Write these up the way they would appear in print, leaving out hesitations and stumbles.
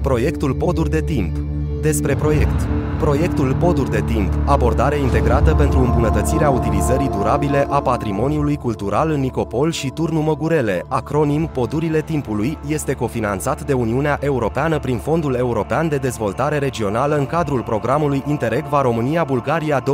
Proiectul Poduri de timp. Despre proiect. Proiectul Poduri de timp, abordare integrată pentru îmbunătățirea utilizării durabile a patrimoniului cultural în Nicopol și Turnul Măgurele, acronim Podurile Timpului, este cofinanțat de Uniunea Europeană prin Fondul European de Dezvoltare Regională în cadrul programului Interreg Va România-Bulgaria 2014-2020.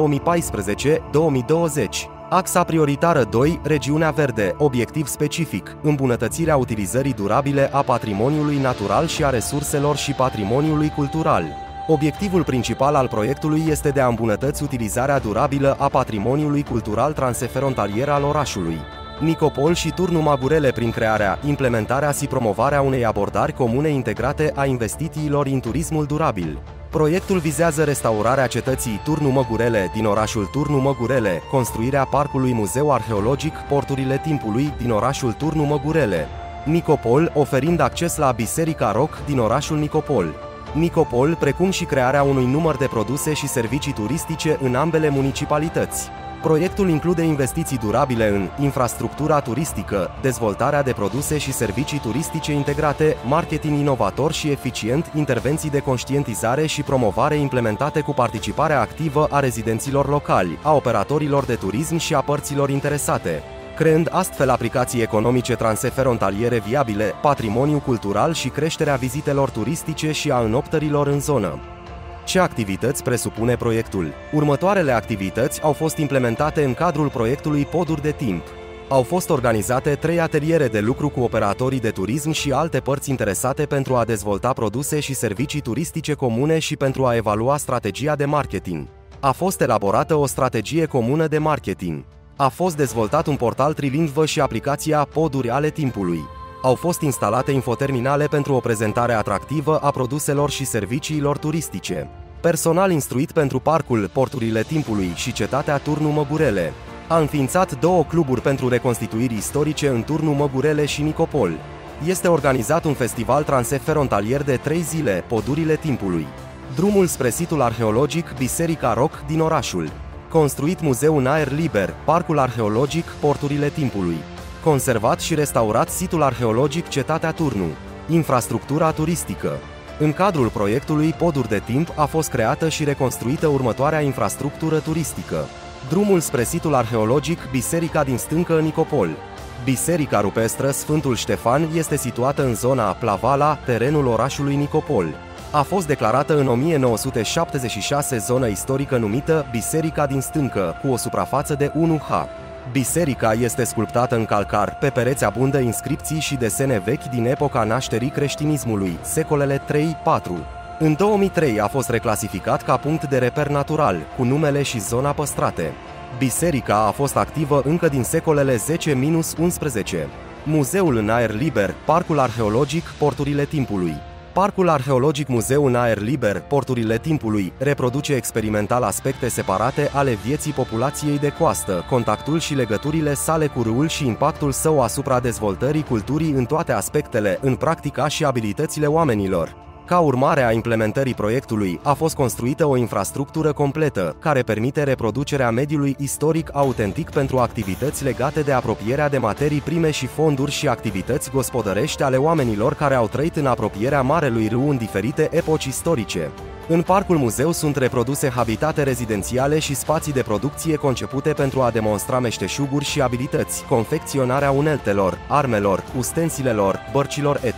Axa prioritară 2, Regiunea Verde, obiectiv specific, îmbunătățirea utilizării durabile a patrimoniului natural și a resurselor și patrimoniului cultural. Obiectivul principal al proiectului este de a îmbunătăți utilizarea durabilă a patrimoniului cultural transfrontalier al orașului Nicopol și Turnul Măgurele prin crearea, implementarea și promovarea unei abordări comune integrate a investițiilor în turismul durabil. Proiectul vizează restaurarea cetății Turnul Măgurele din orașul Turnul Măgurele, construirea Parcului Muzeu Arheologic Porturile Timpului din orașul Turnul Măgurele, Nicopol, oferind acces la Biserica Roc din orașul Nicopol, precum și crearea unui număr de produse și servicii turistice în ambele municipalități. Proiectul include investiții durabile în infrastructura turistică, dezvoltarea de produse și servicii turistice integrate, marketing inovator și eficient, intervenții de conștientizare și promovare implementate cu participarea activă a rezidenților locali, a operatorilor de turism și a părților interesate, creând astfel aplicații economice transfrontaliere viabile, patrimoniu cultural și creșterea vizitelor turistice și a înoptărilor în zonă. Ce activități presupune proiectul? Următoarele activități au fost implementate în cadrul proiectului Poduri de timp. Au fost organizate 3 ateliere de lucru cu operatorii de turism și alte părți interesate pentru a dezvolta produse și servicii turistice comune și pentru a evalua strategia de marketing. A fost elaborată o strategie comună de marketing. A fost dezvoltat un portal trilingvă și aplicația Poduri ale timpului. Au fost instalate infoterminale pentru o prezentare atractivă a produselor și serviciilor turistice. Personal instruit pentru Parcul Porturile Timpului și Cetatea Turnul Măgurele. A înființat 2 cluburi pentru reconstituiri istorice în Turnul Măgurele și Nicopol. Este organizat un festival transfrontalier de 3 zile, Podurile Timpului. Drumul spre situl arheologic Biserica Roc din orașul. Construit muzeu în aer liber, Parcul Arheologic Porturile Timpului. Conservat și restaurat situl arheologic Cetatea Turnu. Infrastructura turistică. În cadrul proiectului Poduri de timp a fost creată și reconstruită următoarea infrastructură turistică. Drumul spre situl arheologic Biserica din Stâncă în Nicopol. Biserica rupestră Sfântul Ștefan este situată în zona Plavala, terenul orașului Nicopol. A fost declarată în 1976 zonă istorică numită Biserica din Stâncă, cu o suprafață de 1 ha. Biserica este sculptată în calcar, pe pereți abundă inscripții și desene vechi din epoca nașterii creștinismului, secolele 3-4. În 2003 a fost reclasificat ca punct de reper natural, cu numele și zona păstrate. Biserica a fost activă încă din secolele 10-11. Muzeul în aer liber, Parcul Arheologic Porturile Timpului. Parcul Arheologic Muzeu în aer liber, Porturile Timpului, reproduce experimental aspecte separate ale vieții populației de coastă, contactul și legăturile sale cu râul și impactul său asupra dezvoltării culturii în toate aspectele, în practica și abilitățile oamenilor. Ca urmare a implementării proiectului, a fost construită o infrastructură completă, care permite reproducerea mediului istoric autentic pentru activități legate de apropierea de materii prime și fonduri și activități gospodărești ale oamenilor care au trăit în apropierea Marelui Râu în diferite epoci istorice. În Parcul Muzeu sunt reproduse habitate rezidențiale și spații de producție concepute pentru a demonstra meșteșuguri și abilități, confecționarea uneltelor, armelor, ustensilelor, bărcilor etc.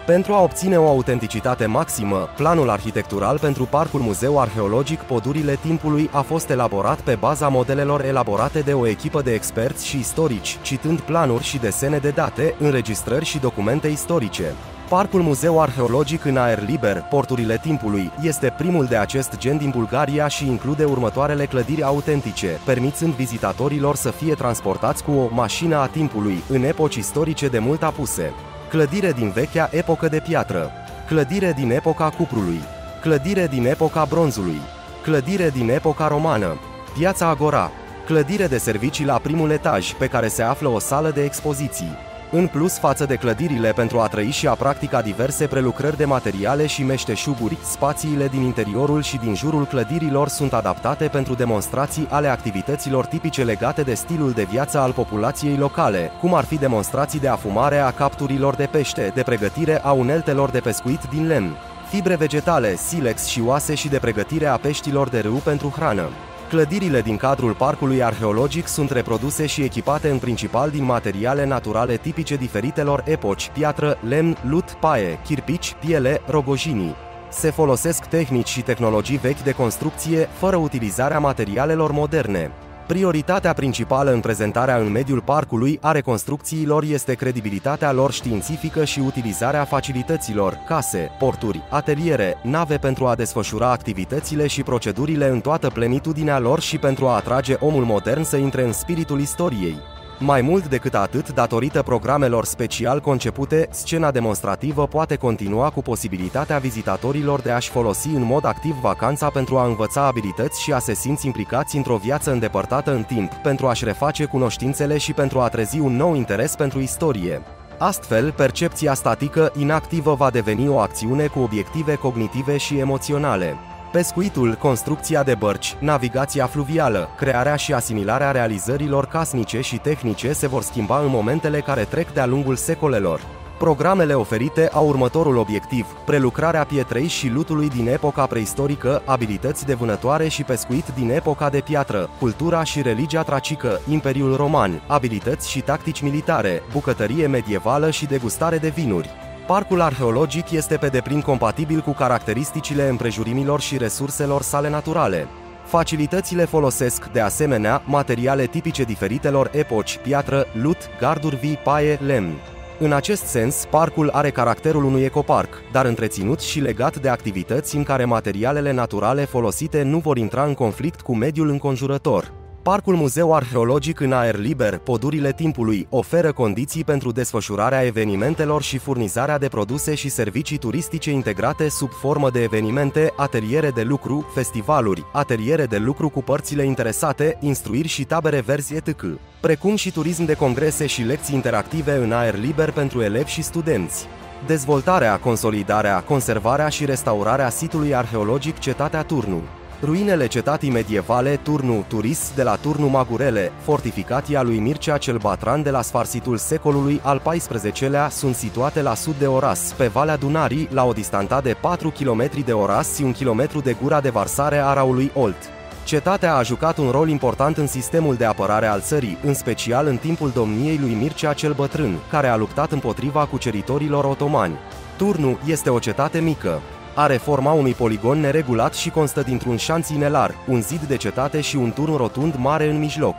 Pentru a obține o autenticitate maximă, planul arhitectural pentru Parcul Muzeu Arheologic Podurile Timpului a fost elaborat pe baza modelelor elaborate de o echipă de experți și istorici, citând planuri și desene de date, înregistrări și documente istorice. Parcul Muzeu Arheologic în aer liber, Porturile Timpului, este primul de acest gen din Bulgaria și include următoarele clădiri autentice, permițând vizitatorilor să fie transportați cu o mașină a timpului, în epoci istorice de mult apuse. Clădire din vechea epocă de piatră. Clădire din epoca cuprului. Clădire din epoca bronzului. Clădire din epoca romană. Piața Agora. Clădire de servicii la primul etaj, pe care se află o sală de expoziții. În plus față de clădirile pentru a trăi și a practica diverse prelucrări de materiale și meșteșuguri, spațiile din interiorul și din jurul clădirilor sunt adaptate pentru demonstrații ale activităților tipice legate de stilul de viață al populației locale, cum ar fi demonstrații de afumare a capturilor de pește, de pregătire a uneltelor de pescuit din lemn, fibre vegetale, silex și oase și de pregătire a peștilor de râu pentru hrană. Clădirile din cadrul parcului arheologic sunt reproduse și echipate în principal din materiale naturale tipice diferitelor epoci: piatră, lemn, lut, paie, chirpici, piele, rogojinii. Se folosesc tehnici și tehnologii vechi de construcție, fără utilizarea materialelor moderne. Prioritatea principală în prezentarea în mediul parcului a reconstrucțiilor este credibilitatea lor științifică și utilizarea facilităților, case, porturi, ateliere, nave pentru a desfășura activitățile și procedurile în toată plenitudinea lor și pentru a atrage omul modern să intre în spiritul istoriei. Mai mult decât atât, datorită programelor special concepute, scena demonstrativă poate continua cu posibilitatea vizitatorilor de a-și folosi în mod activ vacanța pentru a învăța abilități și a se simți implicați într-o viață îndepărtată în timp, pentru a-și reface cunoștințele și pentru a trezi un nou interes pentru istorie. Astfel, percepția statică inactivă va deveni o acțiune cu obiective cognitive și emoționale. Pescuitul, construcția de bărci, navigația fluvială, crearea și asimilarea realizărilor casnice și tehnice se vor schimba în momentele care trec de-a lungul secolelor. Programele oferite au următorul obiectiv: prelucrarea pietrei și lutului din epoca preistorică, abilități de vânătoare și pescuit din epoca de piatră, cultura și religia tracică, Imperiul Roman, abilități și tactici militare, bucătărie medievală și degustare de vinuri. Parcul arheologic este pe deplin compatibil cu caracteristicile împrejurimilor și resurselor sale naturale. Facilitățile folosesc, de asemenea, materiale tipice diferitelor epoci: piatră, lut, garduri vii, paie, lemn. În acest sens, parcul are caracterul unui ecoparc, dar întreținut și legat de activități în care materialele naturale folosite nu vor intra în conflict cu mediul înconjurător. Parcul Muzeu Arheologic în aer liber, Pădurile Timpului, oferă condiții pentru desfășurarea evenimentelor și furnizarea de produse și servicii turistice integrate sub formă de evenimente, ateliere de lucru, festivaluri, ateliere de lucru cu părțile interesate, instruiri și tabere verzi etc., precum și turism de congrese și lecții interactive în aer liber pentru elevi și studenți. Dezvoltarea, consolidarea, conservarea și restaurarea sitului arheologic Cetatea Turnu. Ruinele cetății medievale Turnu Turis de la Turnu Magurele, fortificația lui Mircea cel Batran de la sfârșitul secolului al XIV-lea, sunt situate la sud de Oras, pe Valea Dunării, la o distanță de 4 km de Oras și 1 km de gura de varsare a râului Olt. Cetatea a jucat un rol important în sistemul de apărare al țării, în special în timpul domniei lui Mircea cel Bătrân, care a luptat împotriva cuceritorilor otomani. Turnu este o cetate mică. Are forma unui poligon neregulat și constă dintr-un șanț inelar, un zid de cetate și un turn rotund mare în mijloc.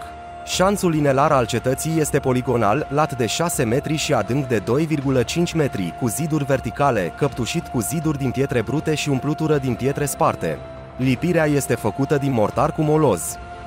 Șanțul inelar al cetății este poligonal, lat de 6 metri și adânc de 2,5 metri, cu ziduri verticale, căptușit cu ziduri din pietre brute și umplutură din pietre sparte. Lipirea este făcută din mortar cu moloz.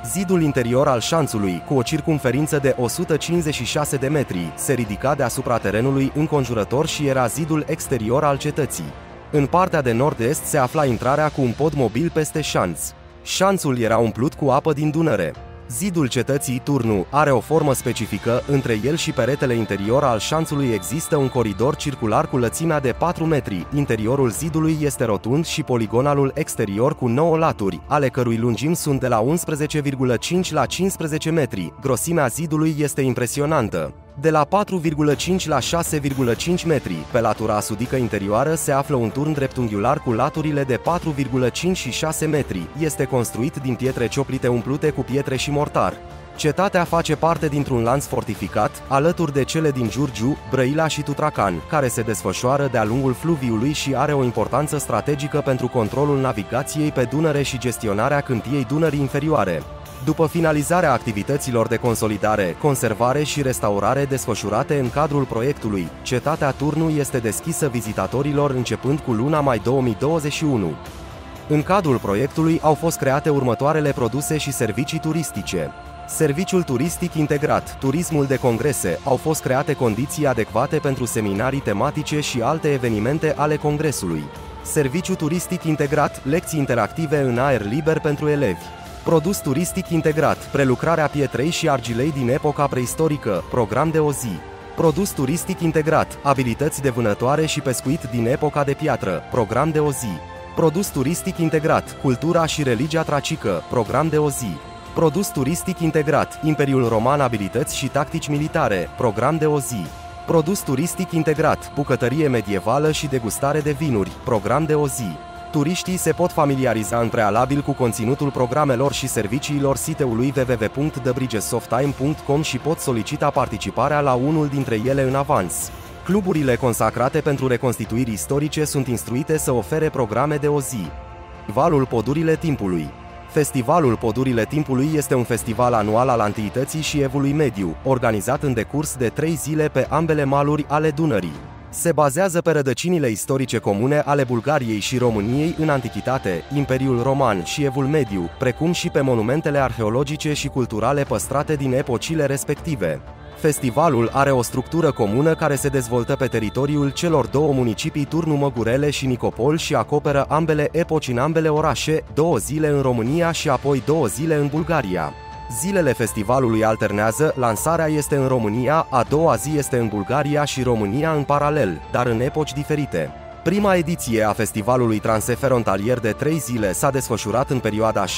Zidul interior al șanțului, cu o circumferință de 156 de metri, se ridica deasupra terenului înconjurător și era zidul exterior al cetății. În partea de nord-est se afla intrarea cu un pod mobil peste șanț. Șanțul era umplut cu apă din Dunăre. Zidul cetății Turnu are o formă specifică, între el și peretele interior al șanțului există un coridor circular cu lățimea de 4 metri, interiorul zidului este rotund și poligonalul exterior cu 9 laturi, ale cărui lungimi sunt de la 11,5 la 15 metri, grosimea zidului este impresionantă. De la 4,5 la 6,5 metri, pe latura sudică interioară se află un turn dreptunghiular cu laturile de 4,5 și 6 metri, este construit din pietre cioplite umplute cu pietre și mortar. Cetatea face parte dintr-un lanț fortificat, alături de cele din Giurgiu, Brăila și Tutracan, care se desfășoară de-a lungul fluviului și are o importanță strategică pentru controlul navigației pe Dunăre și gestionarea câmpiei Dunării inferioare. După finalizarea activităților de consolidare, conservare și restaurare desfășurate în cadrul proiectului, Cetatea Turnu este deschisă vizitatorilor începând cu luna mai 2021. În cadrul proiectului au fost create următoarele produse și servicii turistice. Serviciul turistic integrat, turismul de congrese, au fost create condiții adecvate pentru seminarii tematice și alte evenimente ale congresului. Serviciu turistic integrat, lecții interactive în aer liber pentru elevi. Produs turistic integrat, prelucrarea pietrei și argilei din epoca preistorică, program de o zi. Produs turistic integrat, abilități de vânătoare și pescuit din epoca de piatră, program de o zi. Produs turistic integrat, cultura și religia tracică, program de o zi. Produs turistic integrat, Imperiul Roman, abilități și tactici militare, program de o zi. Produs turistic integrat, bucătărie medievală și degustare de vinuri, program de o zi. Turiștii se pot familiariza în prealabil cu conținutul programelor și serviciilor site-ului www.thebridgesoftime.com și pot solicita participarea la unul dintre ele în avans. Cluburile consacrate pentru reconstituiri istorice sunt instruite să ofere programe de o zi. Festivalul Podurile Timpului. Festivalul Podurile Timpului este un festival anual al antiității și evului mediu, organizat în decurs de 3 zile pe ambele maluri ale Dunării. Se bazează pe rădăcinile istorice comune ale Bulgariei și României în antichitate, Imperiul Roman și evul mediu, precum și pe monumentele arheologice și culturale păstrate din epocile respective. Festivalul are o structură comună care se dezvoltă pe teritoriul celor două municipii Turnu Măgurele și Nicopol și acoperă ambele epoci în ambele orașe, 2 zile în România și apoi 2 zile în Bulgaria. Zilele festivalului alternează, lansarea este în România, a doua zi este în Bulgaria și România în paralel, dar în epoci diferite. Prima ediție a festivalului transfrontalier de 3 zile s-a desfășurat în perioada 6-8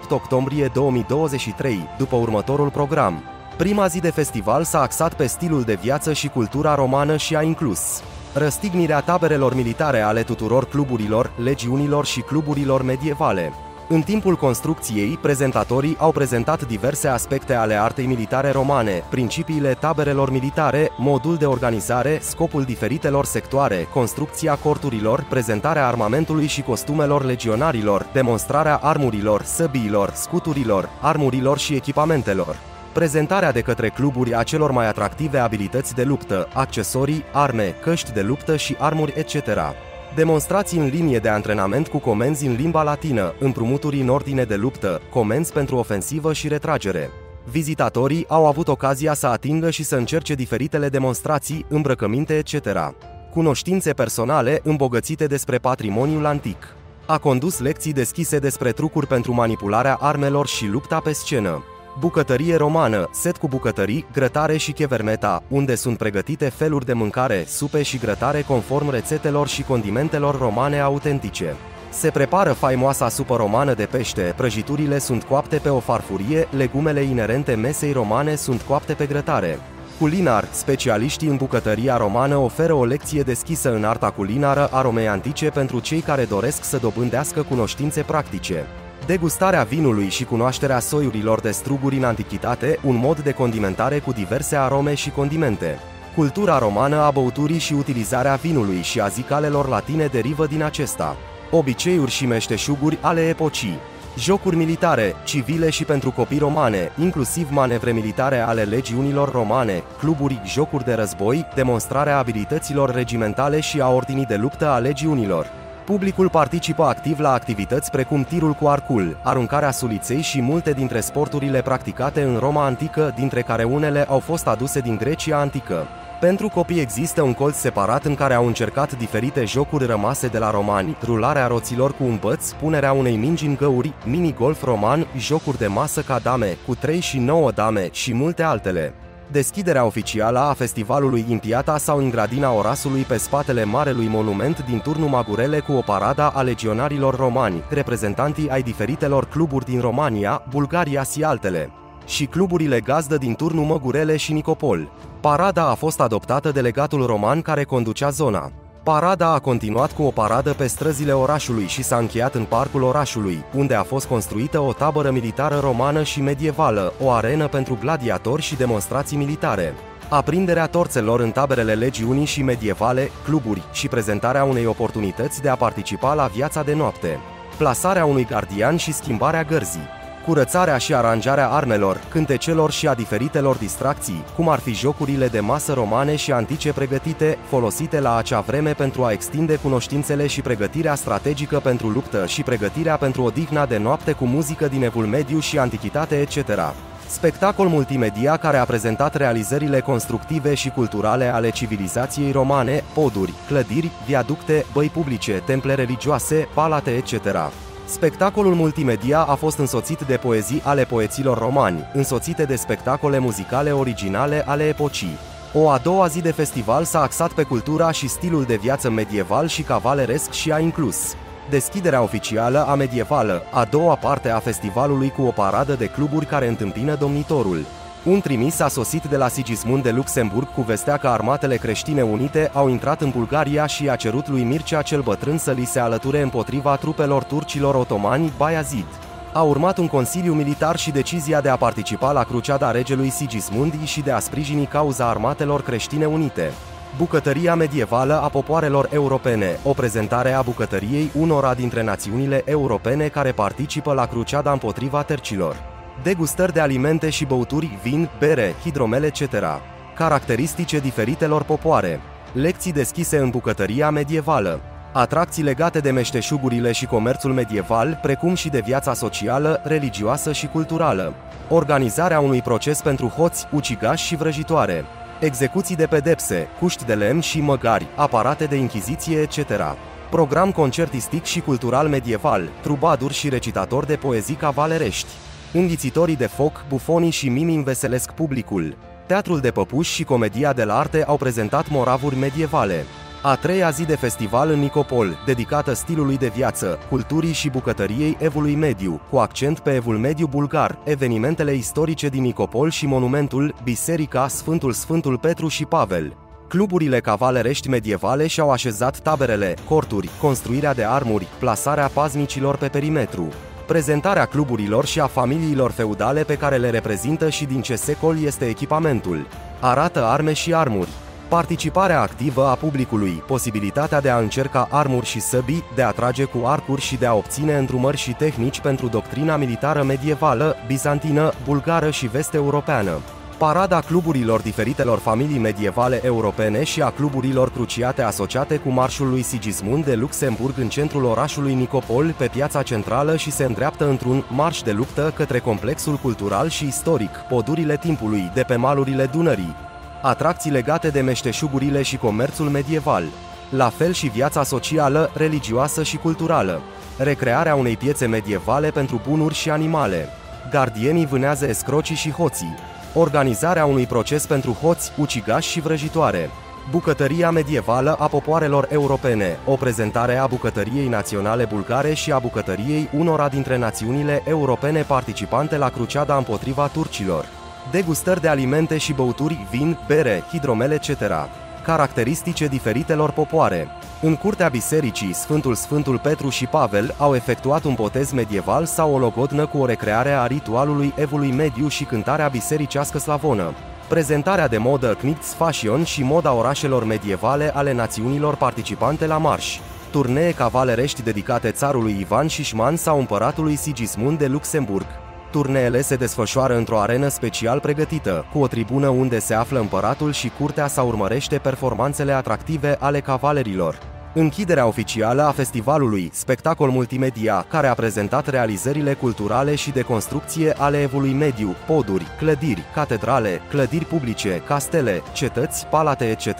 octombrie 2023, după următorul program. Prima zi de festival s-a axat pe stilul de viață și cultura romană și a inclus răstignirea taberelor militare ale tuturor cluburilor, legiunilor și cluburilor medievale. În timpul construcției, prezentatorii au prezentat diverse aspecte ale artei militare romane, principiile taberelor militare, modul de organizare, scopul diferitelor sectoare, construcția corturilor, prezentarea armamentului și costumelor legionarilor, demonstrarea armurilor, săbiilor, scuturilor, armurilor și echipamentelor. Prezentarea de către cluburi a celor mai atractive abilități de luptă, accesorii, arme, căști de luptă și armuri etc. Demonstrații în linie de antrenament cu comenzi în limba latină, împrumuturi în ordine de luptă, comenzi pentru ofensivă și retragere. Vizitatorii au avut ocazia să atingă și să încerce diferitele demonstrații, îmbrăcăminte etc. Cunoștințe personale îmbogățite despre patrimoniul antic. A condus lecții deschise despre trucuri pentru manipularea armelor și lupta pe scenă. Bucătărie romană, set cu bucătării, grătare și cheverneta, unde sunt pregătite feluri de mâncare, supe și grătare conform rețetelor și condimentelor romane autentice. Se prepară faimoasa supă romană de pește, prăjiturile sunt coapte pe o farfurie, legumele inerente mesei romane sunt coapte pe grătare. Culinar, specialiștii în bucătăria romană oferă o lecție deschisă în arta culinară a Romei antice pentru cei care doresc să dobândească cunoștințe practice. Degustarea vinului și cunoașterea soiurilor de struguri în antichitate, un mod de condimentare cu diverse arome și condimente. Cultura romană a băuturii și utilizarea vinului și a zicalelor latine derivă din acesta. Obiceiuri și meșteșuguri ale epocii. Jocuri militare, civile și pentru copii romane, inclusiv manevre militare ale legiunilor romane, cluburi, jocuri de război, demonstrarea abilităților regimentale și a ordinii de luptă a legiunilor. Publicul participă activ la activități precum tirul cu arcul, aruncarea suliței și multe dintre sporturile practicate în Roma antică, dintre care unele au fost aduse din Grecia antică. Pentru copii există un colț separat în care au încercat diferite jocuri rămase de la romani, rularea roților cu un băț, punerea unei mingi în găuri, mini-golf roman, jocuri de masă ca dame, cu 3 și 9 dame și multe altele. Deschiderea oficială a festivalului în piața sau în grădina orașului pe spatele Marelui Monument din Turnu Măgurele cu o parada a legionarilor romani, reprezentanții ai diferitelor cluburi din România, Bulgaria și altele. Și cluburile gazdă din Turnu Măgurele și Nicopol. Parada a fost adoptată de legatul roman care conducea zona. Parada a continuat cu o paradă pe străzile orașului și s-a încheiat în parcul orașului, unde a fost construită o tabără militară romană și medievală, o arenă pentru gladiatori și demonstrații militare. Aprinderea torțelor în taberele legiunii și medievale, cluburi și prezentarea unei oportunități de a participa la viața de noapte. Plasarea unui gardian și schimbarea gărzii. Curățarea și aranjarea armelor, cântecelor și a diferitelor distracții, cum ar fi jocurile de masă romane și antice pregătite, folosite la acea vreme pentru a extinde cunoștințele și pregătirea strategică pentru luptă și pregătirea pentru odihna de noapte cu muzică din evul mediu și antichitate etc. Spectacol multimedia care a prezentat realizările constructive și culturale ale civilizației romane, poduri, clădiri, viaducte, băi publice, temple religioase, palate etc. Spectacolul multimedia a fost însoțit de poezii ale poeților romani, însoțite de spectacole muzicale originale ale epocii. O a doua zi de festival s-a axat pe cultura și stilul de viață medieval și cavaleresc și a inclus deschiderea oficială a medievală, a doua parte a festivalului cu o paradă de cluburi care întâmpină domnitorul, Un trimis a sosit de la Sigismund de Luxemburg cu vestea că armatele creștine unite au intrat în Bulgaria și a cerut lui Mircea cel Bătrân să li se alăture împotriva trupelor turcilor otomani Bayazid. A urmat un consiliu militar și decizia de a participa la cruciada regelui Sigismund și de a sprijini cauza armatelor creștine unite. Bucătăria medievală a popoarelor europene, o prezentare a bucătăriei unora dintre națiunile europene care participă la cruciada împotriva tercilor. Degustări de alimente și băuturi, vin, bere, hidromel, etc. Caracteristice diferitelor popoare. Lecții deschise în bucătăria medievală. Atracții legate de meșteșugurile și comerțul medieval, precum și de viața socială, religioasă și culturală. Organizarea unui proces pentru hoți, ucigași și vrăjitoare. Execuții de pedepse, cuști de lemn și măgari, aparate de inchiziție, etc. Program concertistic și cultural medieval, trubaduri și recitatori de poezii cavalerești. Înghițitorii de foc, bufonii și mimii înveselesc publicul. Teatrul de păpuși și comedia de la arte au prezentat moravuri medievale. A treia zi de festival în Nicopol, dedicată stilului de viață, culturii și bucătăriei Evului Mediu, cu accent pe Evul Mediu bulgar, evenimentele istorice din Nicopol și monumentul, Biserica Sfântul Petru și Pavel. Cluburile cavalerești medievale și-au așezat taberele, corturi, construirea de armuri, plasarea paznicilor pe perimetru. Prezentarea cluburilor și a familiilor feudale pe care le reprezintă și din ce secol este echipamentul. Arată arme și armuri. Participarea activă a publicului, posibilitatea de a încerca armuri și săbii, de a trage cu arcuri și de a obține îndrumări și tehnici pentru doctrina militară medievală, bizantină, bulgară și vest-europeană. Parada cluburilor diferitelor familii medievale europene și a cluburilor cruciate asociate cu marșul lui Sigismund de Luxemburg în centrul orașului Nicopol, pe piața centrală și se îndreaptă într-un marș de luptă către complexul cultural și istoric, Podurile Timpului, de pe malurile Dunării. Atracții legate de meșteșugurile și comerțul medieval. La fel și viața socială, religioasă și culturală. Recrearea unei piețe medievale pentru bunuri și animale. Gardienii vânează escrocii și hoții. Organizarea unui proces pentru hoți, ucigași și vrăjitoare. Bucătăria medievală a popoarelor europene, o prezentare a bucătăriei naționale bulgare și a bucătăriei unora dintre națiunile europene participante la cruciada împotriva turcilor. Degustări de alimente și băuturi, vin, bere, hidromel, etc. Caracteristice diferitelor popoare. În curtea bisericii Sfântul Petru și Pavel au efectuat un botez medieval sau o logodnă cu o recreare a ritualului Evului Mediu și cântarea bisericească slavonă. Prezentarea de modă Knigtsfashion și moda orașelor medievale ale națiunilor participante la marș. Turnee cavalerești dedicate țarului Ivan Șișman sau împăratului Sigismund de Luxemburg. Turneele se desfășoară într-o arenă special pregătită, cu o tribună unde se află împăratul și curtea sau urmărește performanțele atractive ale cavalerilor. Închiderea oficială a festivalului, spectacol multimedia, care a prezentat realizările culturale și de construcție ale Evului Mediu, poduri, clădiri, catedrale, clădiri publice, castele, cetăți, palate, etc.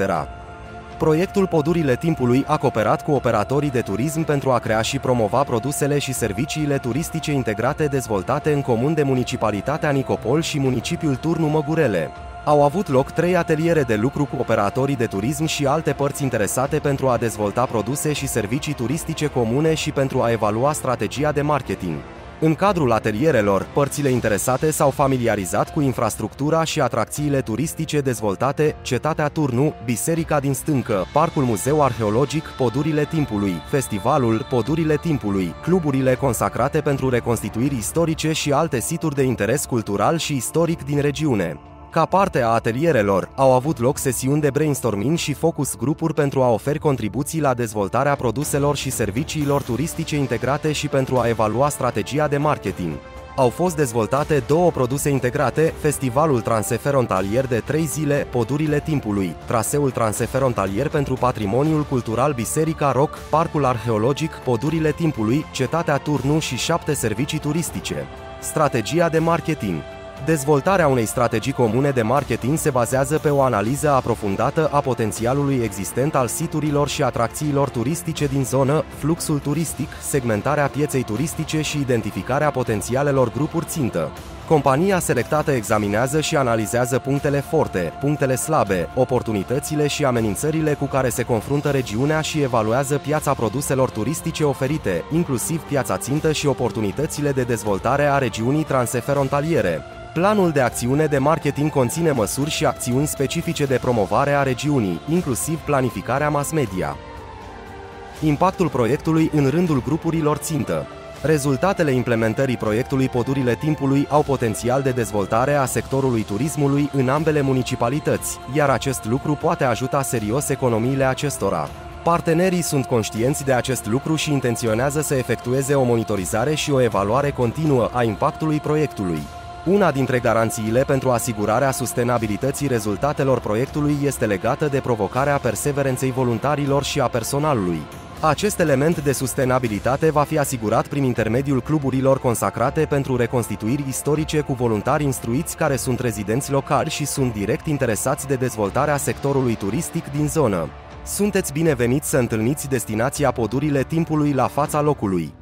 Proiectul Podurile Timpului a cooperat cu operatorii de turism pentru a crea și promova produsele și serviciile turistice integrate dezvoltate în comun de Municipalitatea Nicopol și municipiul Turnu Măgurele. Au avut loc 3 ateliere de lucru cu operatorii de turism și alte părți interesate pentru a dezvolta produse și servicii turistice comune și pentru a evalua strategia de marketing. În cadrul atelierelor, părțile interesate s-au familiarizat cu infrastructura și atracțiile turistice dezvoltate, Cetatea Turnu, Biserica din Stâncă, Parcul Muzeu Arheologic, Podurile Timpului, Festivalul Podurile Timpului, cluburile consacrate pentru reconstituiri istorice și alte situri de interes cultural și istoric din regiune. Ca parte a atelierelor, au avut loc sesiuni de brainstorming și focus grupuri pentru a oferi contribuții la dezvoltarea produselor și serviciilor turistice integrate și pentru a evalua strategia de marketing. Au fost dezvoltate 2 produse integrate, Festivalul Transfrontalier de 3 zile, Podurile Timpului, traseul transfrontalier pentru patrimoniul cultural Biserica Roc, Parcul Arheologic, Podurile Timpului, Cetatea Turnu și 7 servicii turistice. Strategia de marketing. Dezvoltarea unei strategii comune de marketing se bazează pe o analiză aprofundată a potențialului existent al siturilor și atracțiilor turistice din zonă, fluxul turistic, segmentarea pieței turistice și identificarea potențialelor grupuri țintă. Compania selectată examinează și analizează punctele forte, punctele slabe, oportunitățile și amenințările cu care se confruntă regiunea și evaluează piața produselor turistice oferite, inclusiv piața țintă și oportunitățile de dezvoltare a regiunii transfrontaliere. Planul de acțiune de marketing conține măsuri și acțiuni specifice de promovare a regiunii, inclusiv planificarea mass media. Impactul proiectului în rândul grupurilor țintă. Rezultatele implementării proiectului Pădurile Timpului au potențial de dezvoltare a sectorului turismului în ambele municipalități, iar acest lucru poate ajuta serios economiile acestora. Partenerii sunt conștienți de acest lucru și intenționează să efectueze o monitorizare și o evaluare continuă a impactului proiectului. Una dintre garanțiile pentru asigurarea sustenabilității rezultatelor proiectului este legată de provocarea perseverenței voluntarilor și a personalului. Acest element de sustenabilitate va fi asigurat prin intermediul cluburilor consacrate pentru reconstituiri istorice cu voluntari instruiți care sunt rezidenți locali și sunt direct interesați de dezvoltarea sectorului turistic din zonă. Sunteți bineveniți să întâlniți destinația Pădurile Timpului la fața locului.